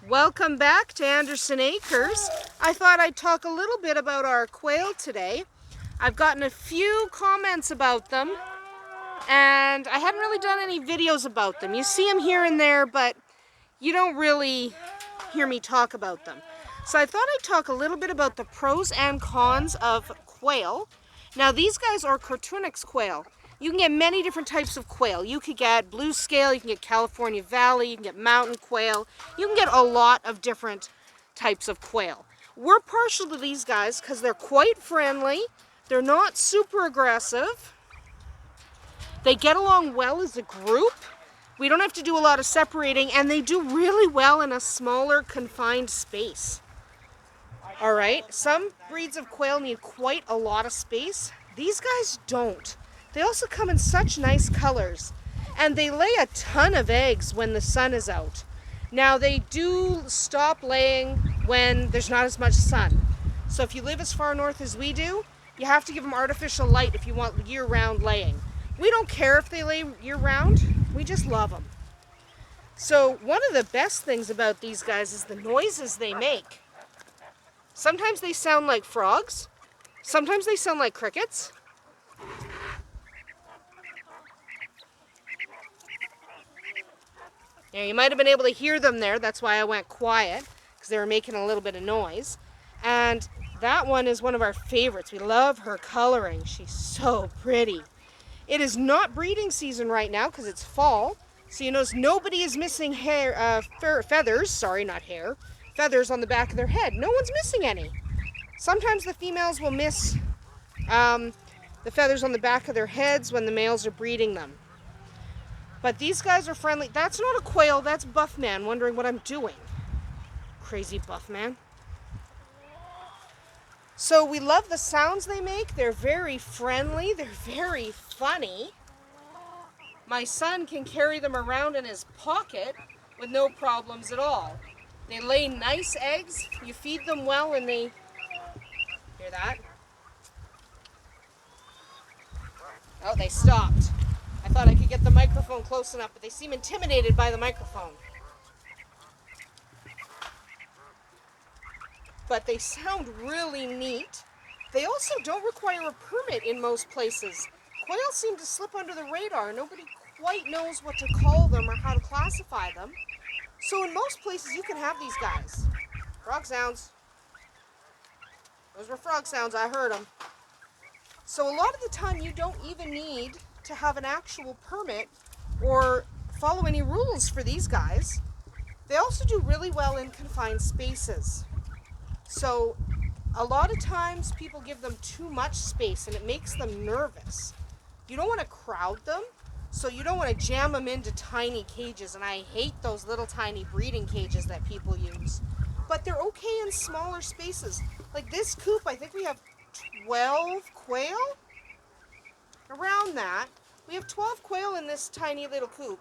Welcome back to Andersen Acres. I thought I'd talk a little bit about our quail today. I've gotten a few comments about them, and I hadn't really done any videos about them. You see them here and there, but you don't really hear me talk about them. So I thought I'd talk a little bit about the pros and cons of quail. Now these guys are Coturnix quail. You can get many different types of quail. You could get blue scale, you can get California Valley, you can get mountain quail. You can get a lot of different types of quail. We're partial to these guys because they're quite friendly. They're not super aggressive. They get along well as a group. We don't have to do a lot of separating, and they do really well in a smaller, confined space. All right, some breeds of quail need quite a lot of space. These guys don't. They also come in such nice colors, and they lay a ton of eggs when the sun is out. Now they do stop laying when there's not as much sun. So if you live as far north as we do, you have to give them artificial light if you want year-round laying. We don't care if they lay year-round, we just love them. So one of the best things about these guys is the noises they make. Sometimes they sound like frogs, sometimes they sound like crickets. Now, you might have been able to hear them there, that's why I went quiet, because they were making a little bit of noise. And that one is one of our favorites. We love her coloring. She's so pretty. It is not breeding season right now because it's fall, so you notice nobody is missing hair, feathers on the back of their head. No one's missing any. Sometimes the females will miss the feathers on the back of their heads when the males are breeding them. But these guys are friendly. That's not a quail, that's Buffman wondering what I'm doing. Crazy Buffman. So we love the sounds they make. They're very friendly. They're very funny. My son can carry them around in his pocket with no problems at all. They lay nice eggs. You feed them well and they... Hear that? Oh, they stopped. I thought I could get the microphone close enough, but they seem intimidated by the microphone. But they sound really neat. They also don't require a permit in most places. Quail seem to slip under the radar. Nobody quite knows what to call them or how to classify them. So in most places you can have these guys. Frog sounds. Those were frog sounds, I heard them. So a lot of the time you don't even need to have an actual permit or follow any rules for these guys. They also do really well in confined spaces. So a lot of times people give them too much space and it makes them nervous. You don't want to crowd them, so you don't want to jam them into tiny cages, and I hate those little tiny breeding cages that people use. But they're okay in smaller spaces. Like this coop, I think we have 12 quail? Around that. We have 12 quail in this tiny little coop.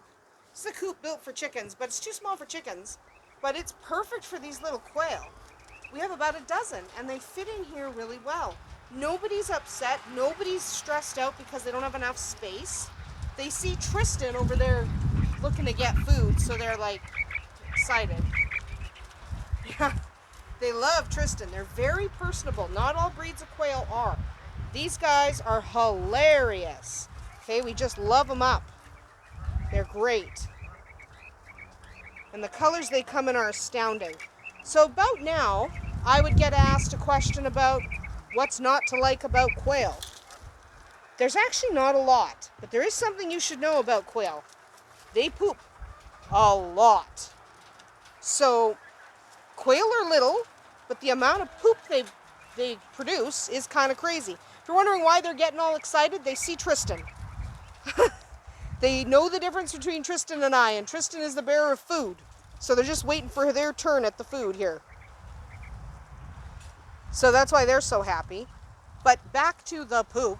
It's a coop built for chickens, but it's too small for chickens. But it's perfect for these little quail. We have about a dozen, and they fit in here really well. Nobody's upset. Nobody's stressed out because they don't have enough space. They see Tristan over there looking to get food, so they're like excited. Yeah, they love Tristan. They're very personable. Not all breeds of quail are. These guys are hilarious. Okay, we just love them up. They're great. And the colors they come in are astounding. So about now, I would get asked a question about what's not to like about quail. There's actually not a lot, but there is something you should know about quail. They poop a lot. So quail are little, but the amount of poop they produce is kind of crazy. If you're wondering why they're getting all excited, they see Tristan. They know the difference between Tristan and I, and Tristan is the bearer of food. So they're just waiting for their turn at the food here. So that's why they're so happy. But back to the poop.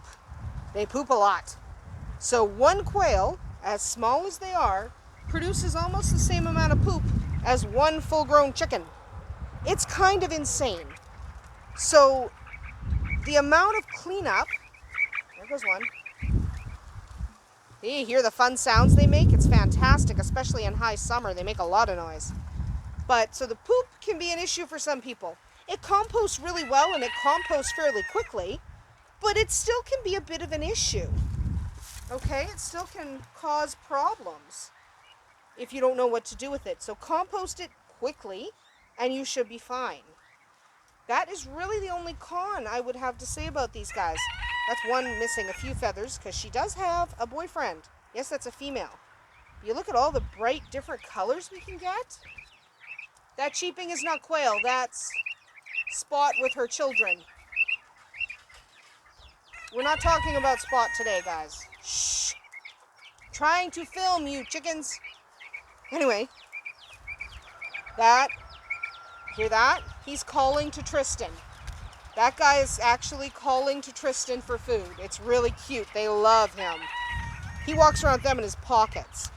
They poop a lot. So one quail, as small as they are, produces almost the same amount of poop as one full-grown chicken. It's kind of insane. So the amount of cleanup, there goes one. You hear the fun sounds they make? It's fantastic, especially in high summer. They make a lot of noise. But so the poop can be an issue for some people. It composts really well and it composts fairly quickly, but it still can be a bit of an issue. Okay, it still can cause problems if you don't know what to do with it. So compost it quickly and you should be fine. That is really the only con I would have to say about these guys. That's one missing a few feathers because she does have a boyfriend. Yes, that's a female. You look at all the bright different colors we can get. That cheeping is not Quail, that's Spot with her children. We're not talking about Spot today, guys. Shh. Trying to film you chickens. Anyway, hear that? He's calling to Tristan. That guy is actually calling to Tristan for food. It's really cute. They love him. He walks around with them in his pockets.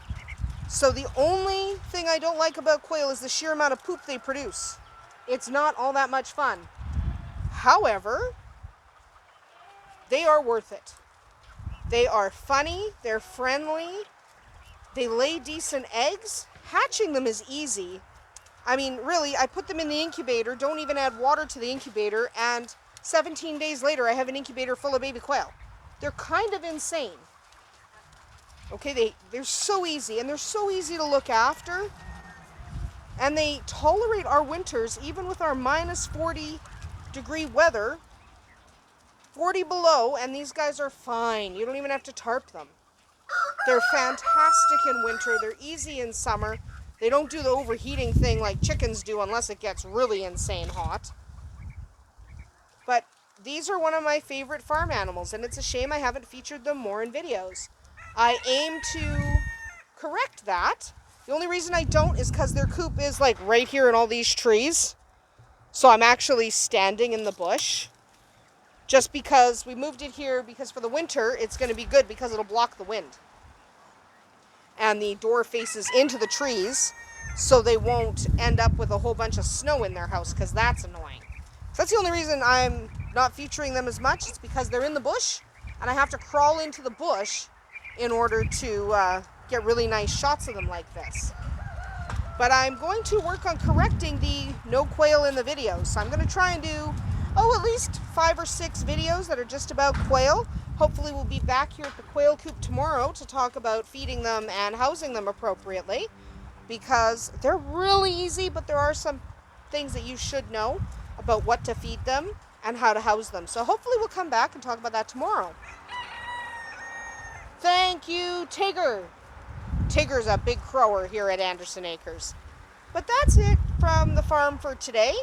So the only thing I don't like about quail is the sheer amount of poop they produce. It's not all that much fun. However, they are worth it. They are funny, they're friendly, they lay decent eggs. Hatching them is easy. I mean, really, I put them in the incubator, don't even add water to the incubator, and 17 days later I have an incubator full of baby quail. They're kind of insane. Okay, they're so easy, and they're so easy to look after. And they tolerate our winters, even with our minus 40-degree weather. 40 below, and these guys are fine. You don't even have to tarp them. They're fantastic in winter. They're easy in summer. They don't do the overheating thing like chickens do unless it gets really insane hot. But these are one of my favorite farm animals, and it's a shame I haven't featured them more in videos. I aim to correct that. The only reason I don't is because their coop is like right here in all these trees. So I'm actually standing in the bush. Just because we moved it here because for the winter it's going to be good because it'll block the wind. And the door faces into the trees so they won't end up with a whole bunch of snow in their house because that's annoying. So that's the only reason I'm not featuring them as much. It's because they're in the bush and I have to crawl into the bush in order to get really nice shots of them like this. But I'm going to work on correcting the no quail in the videos. So I'm going to try and do, at least 5 or 6 videos that are just about quail. Hopefully we'll be back here at the quail coop tomorrow to talk about feeding them and housing them appropriately. Because they're really easy, but there are some things that you should know about what to feed them and how to house them. So hopefully we'll come back and talk about that tomorrow. Thank you, Tigger. Tigger's a big crower here at Andersen Acres. But that's it from the farm for today.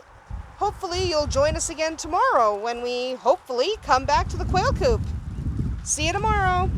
Hopefully you'll join us again tomorrow when we hopefully come back to the quail coop. See you tomorrow.